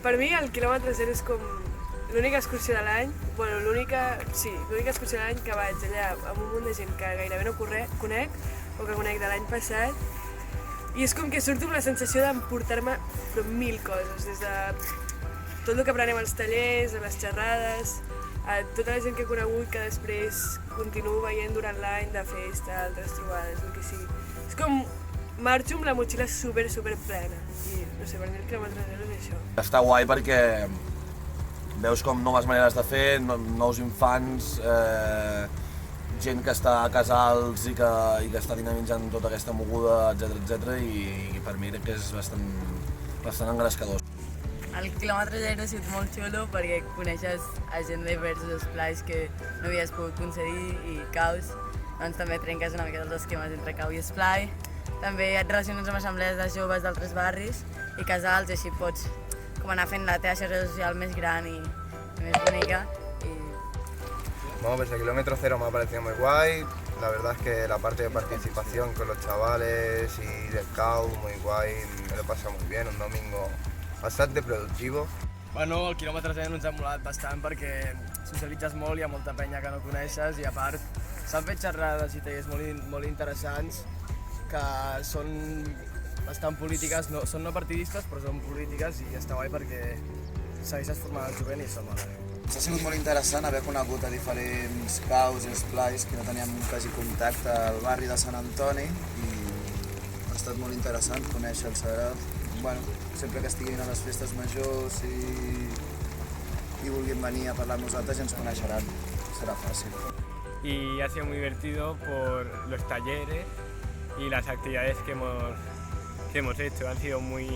Per mi el quilòmetre zero és com l'única excursió de l'any, bueno, l'única excursió de l'any que vaig allà amb un munt de gent que gairebé no conec o que conec de l'any passat, i és com que surto amb la sensació d'emportar-me mil coses, des de tot el que aprenem als tallers, a les xerrades, a tota la gent que he conegut que després continuo veient durant l'any de festa, altres trobades, el que sigui. És com marxo amb la motxilla super plena i no sé, per mi el quilòmetre zero és això. Està guai perquè veus com noves maneres de fer, nous infants, gent que està a casals i que està dinamitzant tota aquesta moguda, etc. I per mi crec que és bastant engrescador. El quilòmetre zero ha sigut molt xulo perquè coneixes a gent de diversos esplais que no havies pogut concedir i caus, doncs també trenques una mica els esquemes entre cau i esplai. També et relaciones amb assemblees de joves d'altres barris i casals i així pots com anar fent la teva xarxa social més gran i més bonica. Bueno, pues el kilómetro cero me ha parecido muy guay. La verdad es que la parte de participación con los chavales y del CAU, muy guay. Me lo he pasado muy bien, un domingo bastante productivo. Bueno, el quilòmetre zero ens ha molat bastant perquè socialitzes molt, hi ha molta penya que no coneixes i a part s'han fet xerrades i tallers molt interessants que són bastant polítiques, són no partidistes però són polítiques i està guai perquè segueixes formant el jovent i això mola. Ha sigut molt interessant haver conegut a diferents caus i esplais que no teníem quasi contacte al barri de Sant Antoni i ha estat molt interessant conèixer-los. Bueno, sempre que estiguin a les festes majors y vulguin venir a parlar amb nosaltres ja ens coneixeran, serà fàcil. Y ha sido muy divertido por los talleres y las actividades que hemos hecho. Han sido muy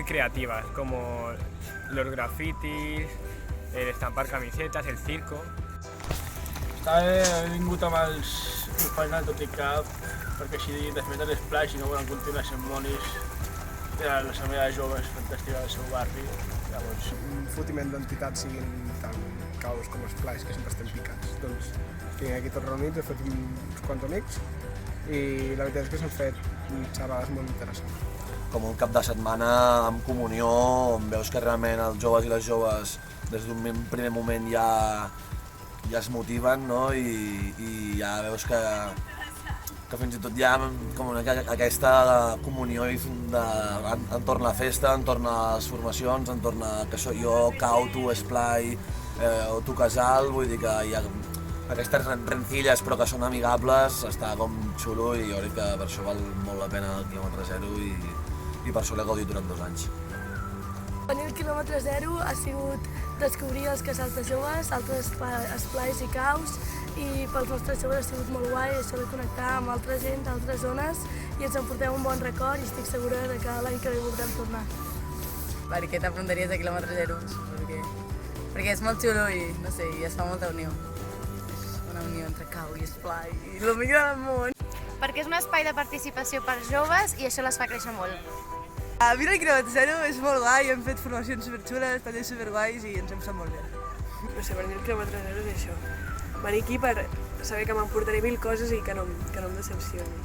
creativas, como los grafitis, el estampar camisetas, el circo. He vingut amb els companys del Tot i Cap perquè així després de l'esplai, si no volen continuar sent monis, tenen l'assemblea de joves fantàstica del seu barri. Llavors, un fotiment d'entitats siguin tant caus com esplais, que sempre estem picats. Doncs estic aquí tots reunits, he fet uns quants amics i la veritat és que s'han fet xerrades molt interessants. Com un cap de setmana amb comunió, on veus que realment els joves i les joves des d'un primer moment ja es motiven, no? I ja veus que fins i tot hi ha com aquesta comunió entorn a la festa, entorn a les formacions, entorn a que soc jo, cau, tu, esplai, o tu, casal, vull dir que hi ha aquestes rencilles però que són amigables, està com xulo i jo crec que per això val molt la pena el quilòmetre zero i per això l'he gaudit durant 2 anys. Venir al quilòmetre zero ha sigut descobrir els casals de joves, altres esplais i caus, i pels nostres joves ha sigut molt guai això de connectar amb altra gent d'altres zones i ens emportem un bon record i estic segura que l'any que ve voldrem tornar. Per què t'apuntaries a quilòmetre zero? Perquè és molt xulo i no sé, i es fa molta unió. És una unió entre cau i esplai i el millor del món. Perquè és un espai de participació per joves i això les fa créixer molt. Vine al quilòmetre zero, és molt guai, hem fet formacions superxules, tallers superguais i ens hem passat molt bé. No sé, per mi el quilòmetre zero és això. Venir aquí per saber que m'emportaré 1000 coses i que no em decepcioni.